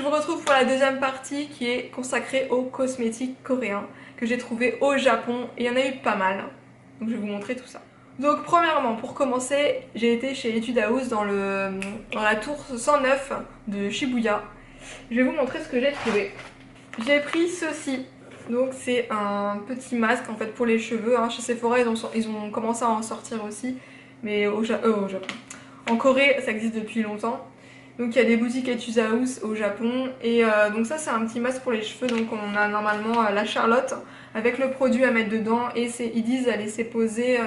je vous retrouve pour la deuxième partie qui est consacrée aux cosmétiques coréens que j'ai trouvé au Japon et il y en a eu pas mal. Donc je vais vous montrer tout ça. Donc premièrement, pour commencer, j'ai été chez Etude House dans la tour 109 de Shibuya. Je vais vous montrer ce que j'ai trouvé. J'ai pris ceci. Donc c'est un petit masque en fait pour les cheveux. Hein. Chez Sephora ils ont commencé à en sortir aussi. Mais au Japon. En Corée ça existe depuis longtemps. Donc il y a des boutiques Etude House au Japon. Et donc ça c'est un petit masque pour les cheveux. Donc on a normalement la Charlotte avec le produit à mettre dedans. Et ils disent à laisser poser...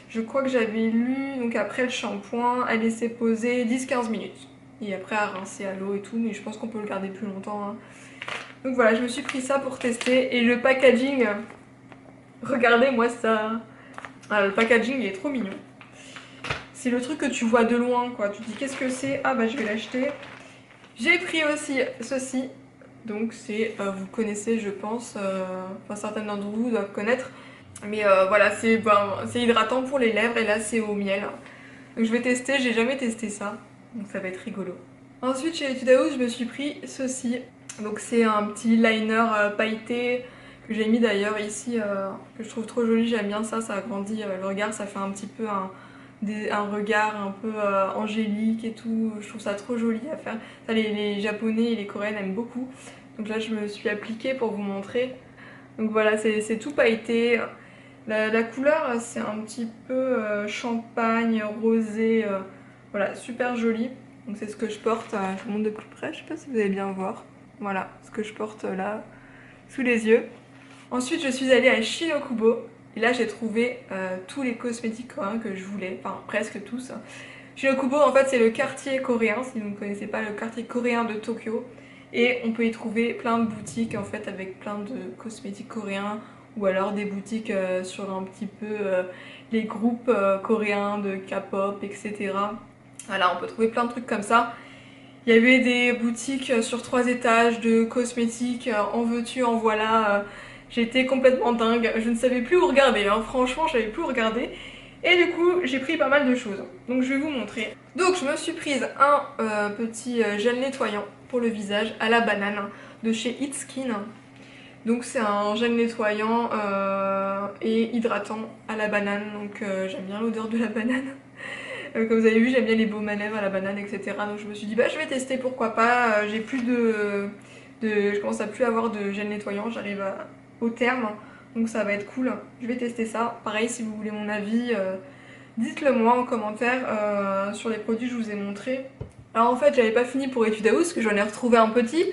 je crois que j'avais lu, donc après le shampoing, à laisser poser 10-15 minutes. Et après à rincer à l'eau et tout, mais je pense qu'on peut le garder plus longtemps. Hein. Donc voilà, je me suis pris ça pour tester. Et le packaging, regardez moi ça. Ah, le packaging il est trop mignon. C'est le truc que tu vois de loin quoi. Tu te dis qu'est-ce que c'est? Ah bah je vais l'acheter. J'ai pris aussi ceci. Donc c'est, vous connaissez je pense, enfin certaines d'entre vous doivent connaître. Mais voilà, c'est hydratant pour les lèvres et là c'est au miel. Donc je vais tester, j'ai jamais testé ça. Donc ça va être rigolo. Ensuite chez Etude House je me suis pris ceci. Donc c'est un petit liner pailleté que j'ai mis d'ailleurs ici, que je trouve trop joli, j'aime bien ça, ça agrandit le regard, ça fait un petit peu un regard un peu angélique et tout, je trouve ça trop joli à faire. Ça, les japonais et les coréennes aiment beaucoup. Donc là je me suis appliquée pour vous montrer. Donc voilà, c'est tout pailleté. La couleur c'est un petit peu champagne, rosé, voilà, super joli. Donc c'est ce que je porte, je vous montre de plus près, je sais pas si vous allez bien voir. Voilà, ce que je porte là, sous les yeux. Ensuite je suis allée à Shinokubo, et là j'ai trouvé tous les cosmétiques coréens que je voulais, enfin presque tous. Shinokubo en fait c'est le quartier coréen, si vous ne connaissez pas le quartier coréen de Tokyo. Et on peut y trouver plein de boutiques en fait avec plein de cosmétiques coréens ou alors des boutiques sur un petit peu les groupes coréens de K-pop, etc. Voilà, on peut trouver plein de trucs comme ça. Il y avait des boutiques sur 3 étages de cosmétiques, en veux-tu, en voilà. J'étais complètement dingue, je ne savais plus où regarder, hein. Franchement je savais plus où regarder. Et du coup j'ai pris pas mal de choses, donc je vais vous montrer. Donc je me suis prise un petit gel nettoyant pour le visage à la banane de chez It's Skin. Donc c'est un gel nettoyant et hydratant à la banane, donc j'aime bien l'odeur de la banane. Comme vous avez vu j'aime bien les baumes à lèvres à la banane etc. Donc je me suis dit bah je vais tester pourquoi pas, j'ai plus je commence à plus avoir de gel nettoyant, j'arrive au terme. Donc ça va être cool, je vais tester ça. Pareil si vous voulez mon avis, dites-le moi en commentaire sur les produits que je vous ai montrés. Alors en fait j'avais pas fini pour Etude House, que j'en ai retrouvé un petit.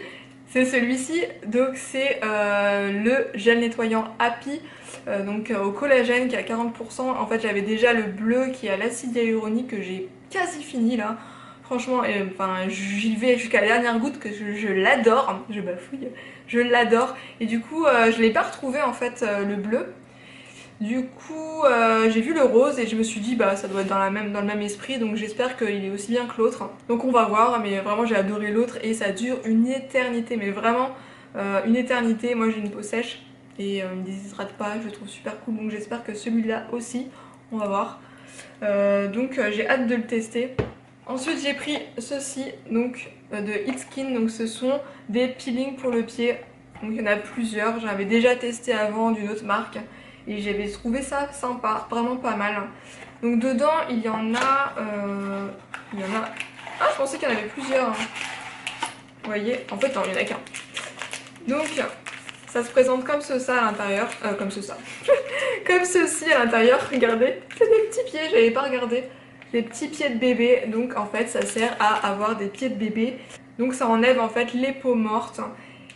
C'est celui-ci, donc c'est le gel nettoyant Happy, donc au collagène qui est à 40%. En fait j'avais déjà le bleu qui est à l'acide hyaluronique que j'ai quasi fini là. Franchement, enfin, j'y vais jusqu'à la dernière goutte que je l'adore, je bafouille, je l'adore. Et du coup je l'ai pas retrouvé en fait le bleu. Du coup j'ai vu le rose et je me suis dit bah ça doit être dans le même esprit, donc j'espère qu'il est aussi bien que l'autre. Donc on va voir, mais vraiment j'ai adoré l'autre et ça dure une éternité, mais vraiment une éternité. Moi j'ai une peau sèche et il me déshydrate pas, je le trouve super cool, donc j'espère que celui-là aussi, on va voir. Donc j'ai hâte de le tester. Ensuite j'ai pris ceci, donc de It's Skin, donc ce sont des peelings pour le pied. Donc il y en a plusieurs, j'avais déjà testé avant d'une autre marque. Et j'avais trouvé ça sympa, vraiment pas mal. Donc dedans il y en a... Ah je pensais qu'il y en avait plusieurs. Hein. Vous voyez, en fait non, il n'y en a qu'un. Donc ça se présente comme ça à l'intérieur. Comme ça. Comme ceci à l'intérieur, regardez. C'est des petits pieds, j'avais pas regardé. Des petits pieds de bébé. Donc en fait ça sert à avoir des pieds de bébé. Donc ça enlève en fait les peaux mortes.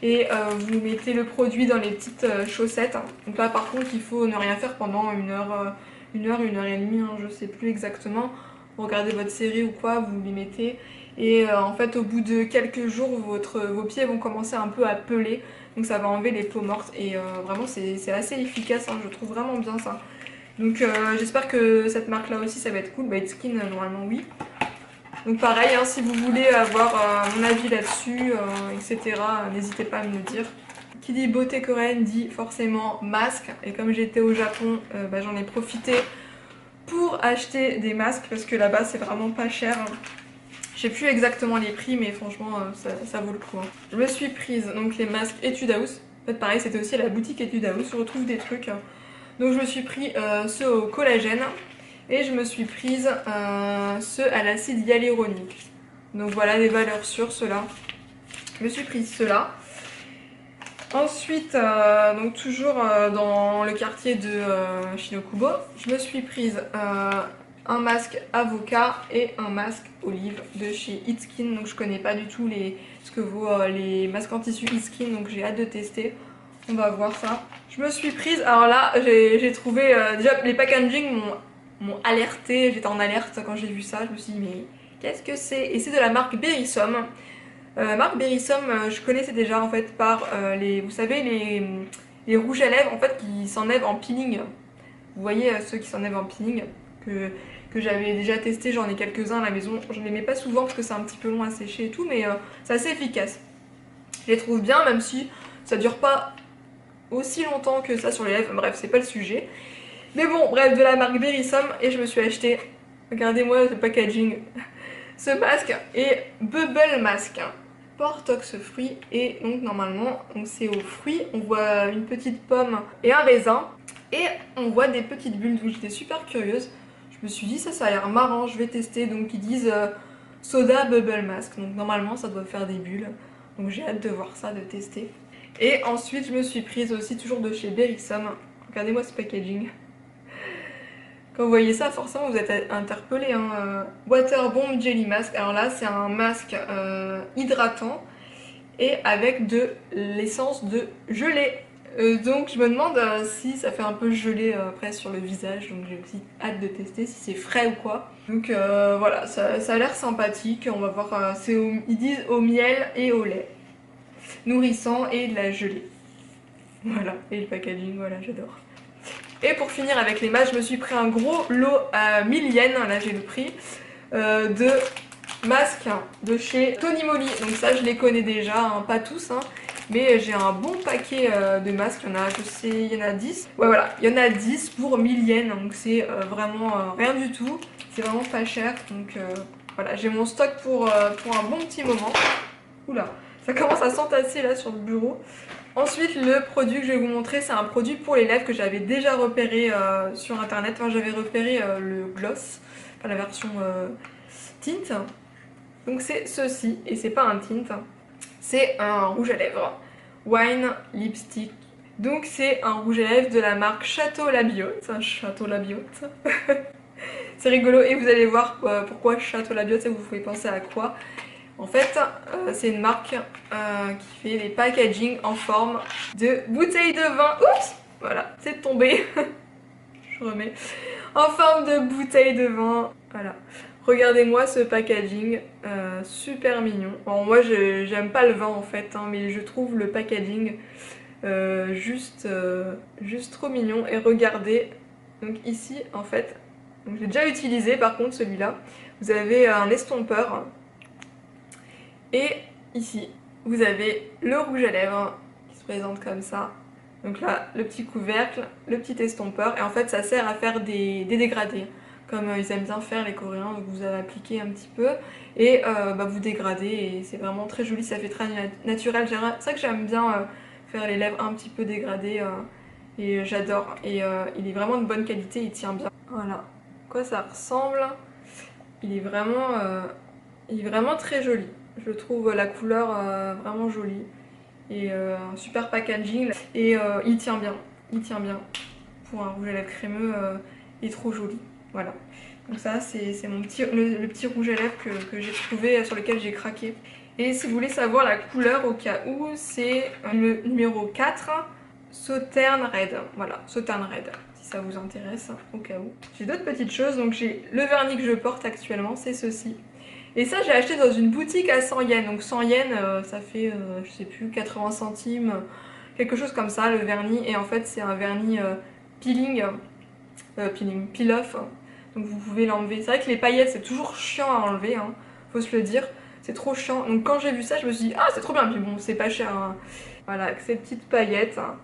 Et vous mettez le produit dans les petites chaussettes. Donc là par contre il faut ne rien faire pendant une heure et demie, hein, je sais plus exactement. Vous regardez votre série ou quoi, vous les mettez. Et en fait au bout de quelques jours vos pieds vont commencer un peu à peler. Donc ça va enlever les peaux mortes. Et vraiment c'est assez efficace, hein, je trouve vraiment bien ça. Donc j'espère que cette marque là aussi ça va être cool. Bah It's Skin normalement oui. Donc pareil, hein, si vous voulez avoir mon avis là-dessus, etc., n'hésitez pas à me le dire. Qui dit beauté coréenne dit forcément masque. Et comme j'étais au Japon, bah, j'en ai profité pour acheter des masques parce que là-bas c'est vraiment pas cher. Je sais plus exactement les prix, mais franchement, ça vaut le coup. Hein. Je me suis prise donc les masques Etude House. En fait, pareil, c'était aussi à la boutique Etude House. Je retrouve des trucs. Donc, je me suis pris ceux au collagène et je me suis prise ceux à l'acide hyaluronique. Donc, voilà les valeurs sûres, ceux-là. Je me suis prise ceux-là. Ensuite, donc toujours dans le quartier de Shinokubo, je me suis prise un masque avocat et un masque olive de chez It's Skin. Donc je connais pas du tout ce que vaut les masques en tissu It's Skin, donc j'ai hâte de tester. On va voir ça. Je me suis prise, alors là j'ai trouvé, déjà les packaging m'ont alerté, j'étais en alerte quand j'ai vu ça, je me suis dit mais qu'est-ce que c'est? Et c'est de la marque Berisome. Marque Berisome, je connaissais déjà en fait par vous savez les rouges à lèvres en fait qui s'enlèvent en peeling. Vous voyez ceux qui s'enlèvent en peeling que j'avais déjà testé, j'en ai quelques-uns à la maison. Je ne les mets pas souvent parce que c'est un petit peu long à sécher et tout, mais c'est assez efficace. Je les trouve bien même si ça dure pas aussi longtemps que ça sur les lèvres, bref c'est pas le sujet. Mais bon bref, de la marque Berisome, et je me suis acheté, regardez-moi le packaging, ce masque et Bubble Mask. Portox fruits et donc normalement c'est aux fruits, on voit une petite pomme et un raisin et on voit des petites bulles, donc j'étais super curieuse. Je me suis dit ça a l'air marrant, je vais tester. Donc ils disent soda bubble mask, donc normalement ça doit faire des bulles, donc j'ai hâte de voir ça, de tester. Et ensuite je me suis prise aussi toujours de chez Berisome, regardez-moi ce packaging. Quand vous voyez ça, forcément vous êtes interpellé. Hein. Water Bomb Jelly Mask. Alors là, c'est un masque hydratant et avec de l'essence de gelée. Donc je me demande si ça fait un peu gelé après sur le visage. Donc j'ai aussi hâte de tester si c'est frais ou quoi. Donc voilà, ça a l'air sympathique. On va voir. Ils disent au miel et au lait. Nourrissant et de la gelée. Voilà, et le packaging, voilà, j'adore. Et pour finir avec les masques, je me suis pris un gros lot à 1000 yens, là j'ai le prix, de masques de chez Tony Moly. Donc ça je les connais déjà, hein, pas tous, hein, mais j'ai un bon paquet de masques, il y en a, je sais, il y en a 10. Ouais voilà, il y en a 10 pour 1000 yens, donc c'est vraiment rien du tout, c'est vraiment pas cher. Donc voilà, j'ai mon stock pour un bon petit moment. Oula, ça commence à s'entasser là sur le bureau. Ensuite, le produit que je vais vous montrer, c'est un produit pour les lèvres que j'avais déjà repéré sur internet. Enfin, j'avais repéré le gloss, enfin la version tint. Donc c'est ceci, et c'est pas un tint, c'est un rouge à lèvres Wine Lipstick. Donc c'est un rouge à lèvres de la marque Château Labiote. Château Labiote. C'est rigolo, et vous allez voir pourquoi Château Labiote, ça vous fait penser à quoi. En fait, c'est une marque qui fait des packaging en forme de bouteille de vin. Oups, voilà, c'est tombé. Je remets. En forme de bouteille de vin. Voilà. Regardez-moi ce packaging, super mignon. Bon, moi, j'aime pas le vin en fait, hein, mais je trouve le packaging juste trop mignon. Et regardez, donc ici, en fait, j'ai déjà utilisé par contre celui-là. Vous avez un estompeur. Et ici, vous avez le rouge à lèvres qui se présente comme ça. Donc là, le petit couvercle, le petit estompeur. Et en fait, ça sert à faire des dégradés. Comme ils aiment bien faire les Coréens. Donc vous avez appliqué un petit peu. Et vous dégradez. Et c'est vraiment très joli. Ça fait très naturel. C'est vrai que j'aime bien faire les lèvres un petit peu dégradées. Et j'adore. Et il est vraiment de bonne qualité. Il tient bien. Voilà. À quoi ça ressemble. Il est vraiment très joli. Je trouve la couleur vraiment jolie et un super packaging et il tient bien pour un rouge à lèvres crémeux, il est trop joli. Voilà, donc ça c'est le petit rouge à lèvres que j'ai trouvé, sur lequel j'ai craqué. Et si vous voulez savoir la couleur au cas où, c'est le numéro 4, Sauterne Red. Voilà, Sauterne Red, si ça vous intéresse au cas où. J'ai d'autres petites choses, donc j'ai le vernis que je porte actuellement, c'est ceci. Et ça, j'ai acheté dans une boutique à 100 yens. Donc 100 yens, ça fait, je sais plus, 80 centimes, quelque chose comme ça, le vernis. Et en fait, c'est un vernis peel-off. Donc vous pouvez l'enlever. C'est vrai que les paillettes, c'est toujours chiant à enlever, hein, faut se le dire. C'est trop chiant. Donc quand j'ai vu ça, je me suis dit, ah, c'est trop bien. Puis bon, c'est pas cher, hein. Voilà, avec ces petites paillettes. Hein.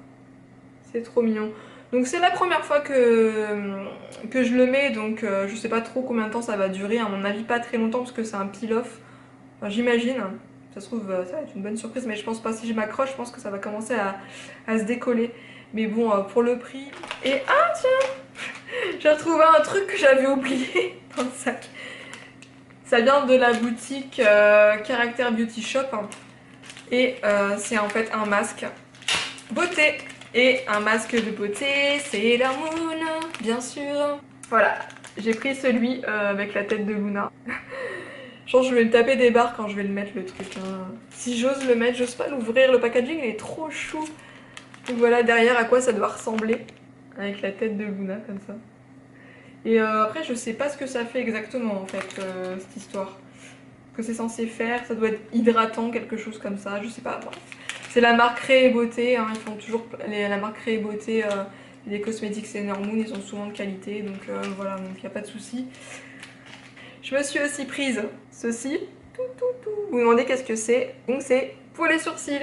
C'est trop mignon. Donc c'est la première fois que je le mets, donc je sais pas trop combien de temps ça va durer, à mon avis pas très longtemps parce que c'est un peel-off, enfin, j'imagine. Ça se trouve ça va être une bonne surprise, mais je pense pas, si je m'accroche je pense que ça va commencer à se décoller. Mais bon, pour le prix... Et ah tiens, j'ai retrouvé un truc que j'avais oublié dans le sac. Ça vient de la boutique Character Beauty Shop, hein. Et c'est en fait un masque beauté. Et un masque de beauté, c'est la Moon, bien sûr. Voilà, j'ai pris celui avec la tête de Luna. Je pense que je vais me taper des barres quand je vais le mettre, le truc, hein. Si j'ose le mettre, j'ose pas l'ouvrir, le packaging il est trop chou. Donc voilà derrière à quoi ça doit ressembler, avec la tête de Luna comme ça. Et après je sais pas ce que ça fait exactement en fait, cette histoire. Ce que c'est censé faire, ça doit être hydratant, quelque chose comme ça, je sais pas. Bref. C'est la marque Créé Beauté, hein, ils font toujours la marque Créé Beauté, les cosmétiques Sailor Moon, ils sont souvent de qualité, donc voilà, donc il n'y a pas de souci. Je me suis aussi prise ceci, vous vous demandez qu'est-ce que c'est, donc c'est pour les sourcils.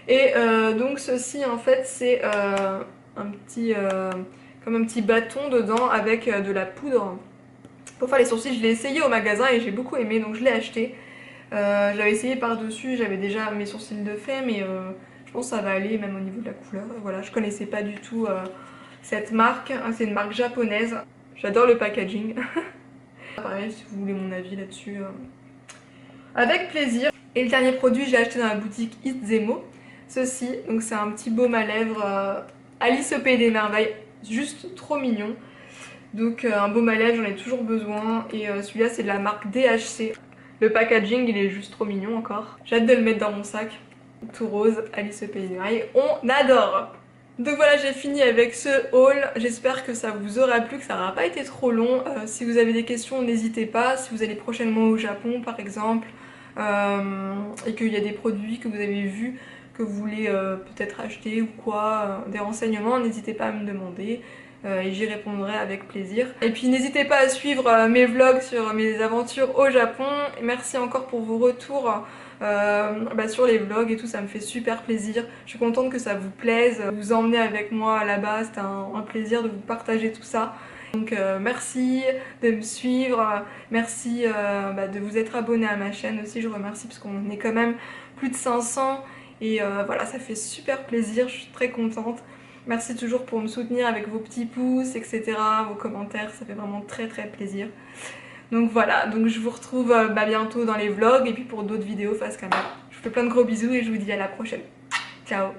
Et donc ceci en fait c'est un petit, comme un petit bâton dedans avec de la poudre. Pour faire les sourcils, je l'ai essayé au magasin et j'ai beaucoup aimé, donc je l'ai acheté. J'avais essayé par-dessus, j'avais déjà mes sourcils de fait, mais je pense que ça va aller même au niveau de la couleur. Voilà, je connaissais pas du tout cette marque, c'est une marque japonaise. J'adore le packaging. Pareil, si vous voulez mon avis là-dessus, avec plaisir. Et le dernier produit, j'ai acheté dans la boutique Itzemo. Ceci, donc c'est un petit baume à lèvres Alice au Pays des Merveilles, juste trop mignon. Donc un baume à lèvres, j'en ai toujours besoin. Et celui-là, c'est de la marque DHC. Le packaging, il est juste trop mignon encore. J'ai hâte de le mettre dans mon sac. Tout rose, Alice au Pays des Merveilles, on adore! Donc voilà, j'ai fini avec ce haul. J'espère que ça vous aura plu, que ça n'aura pas été trop long. Si vous avez des questions, n'hésitez pas. Si vous allez prochainement au Japon, par exemple, et qu'il y a des produits que vous avez vus, que vous voulez peut-être acheter ou quoi, des renseignements, n'hésitez pas à me demander. Et j'y répondrai avec plaisir. Et puis n'hésitez pas à suivre mes vlogs sur mes aventures au Japon. Et merci encore pour vos retours sur les vlogs et tout, ça me fait super plaisir. Je suis contente que ça vous plaise, vous emmener avec moi là-bas, c'était un plaisir de vous partager tout ça. Donc merci de me suivre, merci de vous être abonné à ma chaîne aussi, je remercie parce qu'on est quand même plus de 500 et voilà, ça fait super plaisir, je suis très contente. Merci toujours pour me soutenir avec vos petits pouces, etc., vos commentaires, ça fait vraiment très plaisir. Donc voilà, donc je vous retrouve bientôt dans les vlogs et puis pour d'autres vidéos face caméra. Je vous fais plein de gros bisous et je vous dis à la prochaine. Ciao!